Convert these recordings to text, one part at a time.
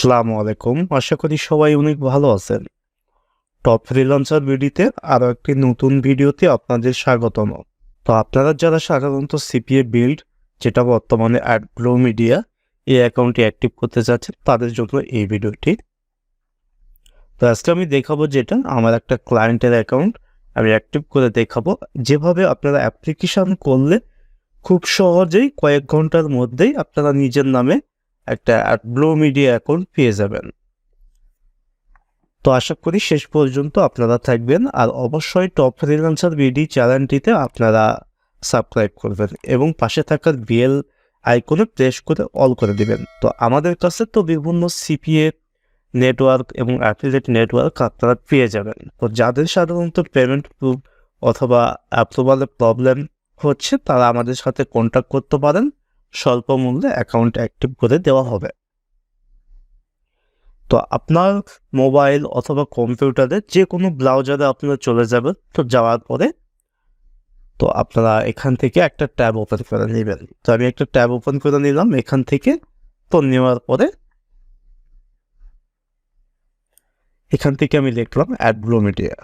আসসালামু আলাইকুম। আশা করি সবাই অনেক ভালো আছেন। টপ ফ্রিল্যান্সার ভিডিওতে আরো একটি নতুন ভিডিওতে আপনাদের স্বাগতম। তো আপনারা যারা সাধারণত সিপিএ বিল্ড, যেটা বর্তমানে AdBlueMedia এই অ্যাকাউন্টটি অ্যাক্টিভ করতে চাচ্ছেন, তাদের জন্য এই ভিডিওটি। তো আজকে আমি দেখাবো যেটা আমার একটা ক্লায়েন্টের অ্যাকাউন্ট আমি অ্যাক্টিভ করে দেখাবো, যেভাবে আপনারা অ্যাপ্লিকেশন করলে খুব সহজেই কয়েক ঘন্টার মধ্যেই আপনারা নিজের নামে একটা AdBlueMedia অ্যাকাউন্ট পেয়ে যাবেন। তো আশা করি শেষ পর্যন্ত আপনারা থাকবেন, আর অবশ্যই টপ ফ্রিল্যান্সার বিডি চ্যানেলটিতে আপনারা সাবস্ক্রাইব করবেন এবং পাশে থাকার বেল আইকনে প্রেস করে অল করে দিবেন। তো আমাদের কাছে তো বিভিন্ন সিপিএ নেটওয়ার্ক এবং অ্যাফিলিয়েট নেটওয়ার্ক আপনারা পেয়ে যাবেন। তো যাদের সাধারণত পেমেন্ট প্রুফ অথবা অ্যাপ্রুভালের প্রবলেম হচ্ছে, তারা আমাদের সাথে কন্ট্যাক্ট করতে পারেন। স্বল্প মূল্যে অ্যাকাউন্ট অ্যাক্টিভ করে দেওয়া হবে। তো আপনার মোবাইল অথবা কম্পিউটারে যে কোনো ব্রাউজারে আপনারা চলে যাবেন। তো যাওয়ার পরে তো আপনারা এখান থেকে একটা ট্যাব ওপেন করে নেবেন। তো আমি একটা ট্যাব ওপেন করে নিলাম এখান থেকে। তো নেওয়ার পরে এখান থেকে আমি লিখলাম AdBlueMedia।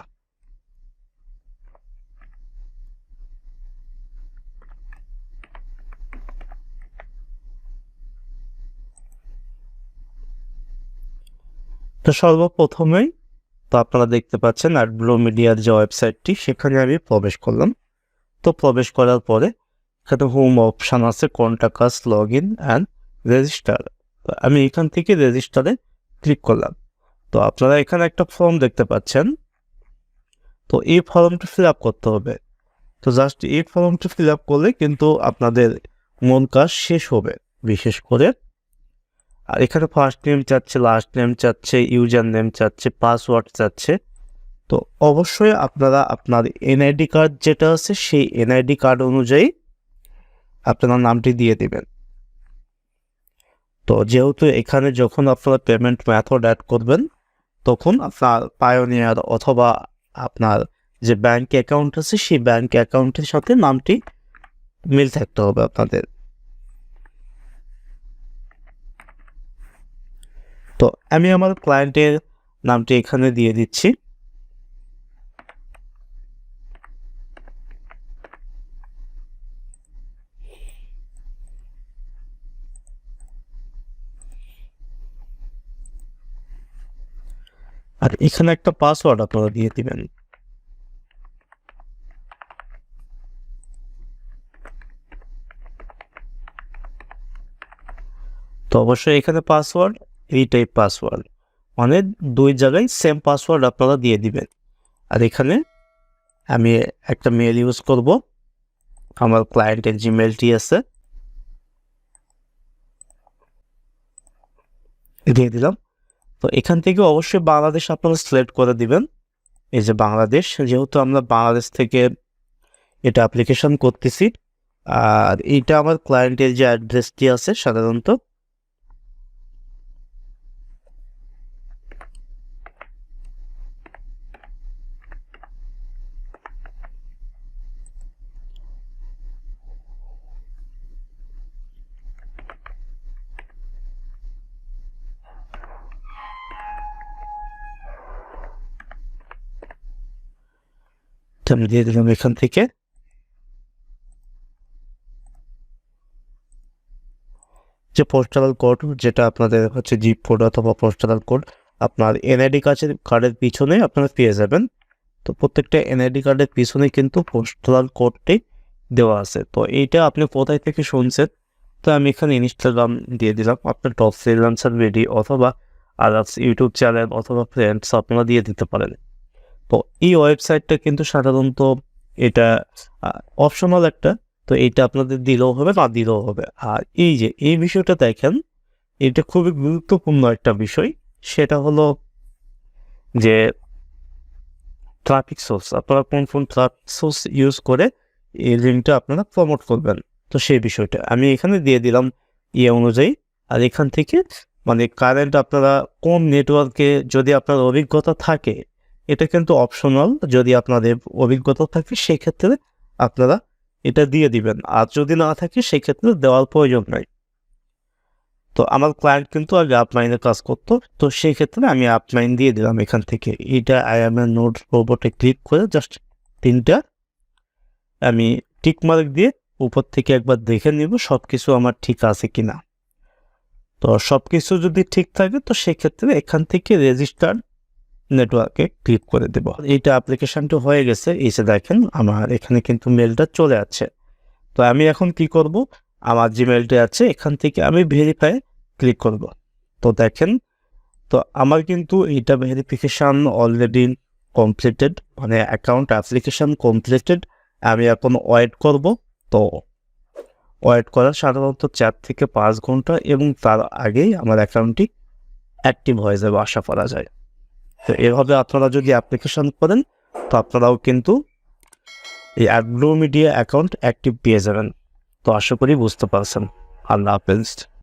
তো সর্বপ্রথমেই তো আপনারা দেখতে পাচ্ছেন AdBlueMediaর যে ওয়েবসাইটটি, সেখানে আমি প্রবেশ করলাম। তো প্রবেশ করার পরে এখানে হোম অপশান আছে, contact us, log in and register. তো আমি এখান থেকে রেজিস্টারে ক্লিক করলাম। তো আপনারা এখানে একটা ফর্ম দেখতে পাচ্ছেন। তো এই ফর্মটি ফিল আপ করতে হবে। তো জাস্ট এই ফর্মটি ফিল আপ করলে কিন্তু আপনাদের মূল কাজ শেষ হবে। বিশেষ করে আর এখানে ফার্স্ট নেম চাচ্ছে, লাস্ট নেম চাচ্ছে, ইউজার নেম চাচ্ছে, পাসওয়ার্ড চাচ্ছে। তো অবশ্যই আপনারা আপনার এনআইডি কার্ড যেটা আছে সেই এনআইডি কার্ড অনুযায়ী আপনারা নামটি দিয়ে দিবেন। তো যেহেতু এখানে যখন আপনারা পেমেন্ট মেথড অ্যাড করবেন, তখন আপনার পায়োনিয়ার অথবা আপনার যে ব্যাংক অ্যাকাউন্ট আছে সেই ব্যাংক অ্যাকাউন্টের সাথে নামটি মিল থাকতে হবে আপনাদের। তো আমি আমার ক্লায়েন্টের নামটি এখানে দিয়ে দিচ্ছি। আর এখানে একটা পাসওয়ার্ড আপনারা দিয়ে দিবেন। তো অবশ্যই এখানে পাসওয়ার্ড এইটাই পাসওয়ার্ড, মানে দুই জায়গায় সেম পাসওয়ার্ড আপনারা দিয়ে দিবেন। আর এখানে আমি একটা মেল ইউজ করব, আমার ক্লায়েন্টের জিমেলটি আছে, দিয়ে দিলাম। তো এখান থেকে অবশ্যই বাংলাদেশ আপনারা সিলেক্ট করে দিবেন। এই যে বাংলাদেশ, যেহেতু আমরা বাংলাদেশ থেকে এটা অ্যাপ্লিকেশন করতেছি। আর এইটা আমার ক্লায়েন্টের যে অ্যাড্রেসটি আছে সাধারণত, আমি দিয়ে দিলাম এখান থেকে। যে পোস্টাল কোড, যেটা আপনাদের হচ্ছে জিপ কোড অথবা পোস্টাল কোড, আপনার এনআইডি কার্ডের পিছনে আপনারা পেয়ে যাবেন। তো প্রত্যেকটা এনআইডি কার্ডের পিছনে কিন্তু পোস্টাল কোডটি দেওয়া আছে। তো এইটা আপনি কোথায় থেকে শুনছেন? তো আমি এখানে ইনস্টাগ্রাম দিয়ে দিলাম, আপনার টপ ফ্রিল্যান্সার ভিডিও অথবা আদার্স ইউটিউব চ্যানেল অথবা ফ্রেন্ডস আপনারা দিয়ে দিতে পারেন। তো এই ওয়েবসাইটটা কিন্তু সাধারণত এটা অপশনাল একটা, তো এইটা আপনাদের দিলেও হবে, না দিলেও হবে। আর এই যে এই বিষয়টা দেখেন, এটা খুবই গুরুত্বপূর্ণ একটা বিষয়। সেটা হলো যে ট্রাফিক সোর্স, আপনারা কোন ট্রাফিক সোর্স ইউজ করে এই লিঙ্কটা আপনারা প্রমোট করবেন। তো সেই বিষয়টা আমি এখানে দিয়ে দিলাম অনুযায়ী। আর এখান থেকে মানে কারেন্ট আপনারা কোন নেটওয়ার্কে, যদি আপনার অভিজ্ঞতা থাকে, এটা কিন্তু অপশনাল, যদি আপনাদের অভিজ্ঞতা থাকে সেক্ষেত্রে আপনারা এটা দিয়ে দিবেন। আর যদি না থাকে সেক্ষেত্রে দেওয়ার প্রয়োজন নাই। তো তো আমার ক্লায়েন্ট কিন্তু আগে আপলাইনে কাজ করতো, তো সেই ক্ষেত্রে আমি আপলাইন দিয়ে দিলাম এখান থেকে। এটা আই এম এ নোট রোবটে ক্লিক করে জাস্ট 3টা আমি টিক মার্ক দিয়ে উপর থেকে একবার দেখে নিব সব কিছু আমার ঠিক আছে কিনা। তো সব কিছু যদি ঠিক থাকে তো সেক্ষেত্রে এখান থেকে রেজিস্টার নেটওয়ার্কে ক্লিক করে দেব। এইটা অ্যাপ্লিকেশনটা হয়ে গেছে, এসে দেখেন আমার এখানে কিন্তু মেলটা চলে আছে। তো আমি এখন কি করব, আমার যে মেলটা আছে এখান থেকে আমি ভেরিফাই ক্লিক করব। তো দেখেন, তো আমার কিন্তু এইটা ভেরিফিকেশান অলরেডি কমপ্লিটেড, মানে অ্যাকাউন্ট অ্যাপ্লিকেশান কমপ্লিটেড। আমি এখন ওয়েট করব। তো ওয়েট করার সাধারণত 4 থেকে 5 ঘন্টা, এবং তার আগেই আমার অ্যাকাউন্টটি অ্যাক্টিভ হয়ে যাবে আশা করা যায়। তো এভাবে আপনারা যদি অ্যাপ্লিকেশন করেন তো আপনারাও কিন্তু এই AdBlueMedia অ্যাকাউন্ট অ্যাক্টিভ পেয়ে যাবেন। তো আশা করি বুঝতে পারছেন। আল্লাহ হাফেজ।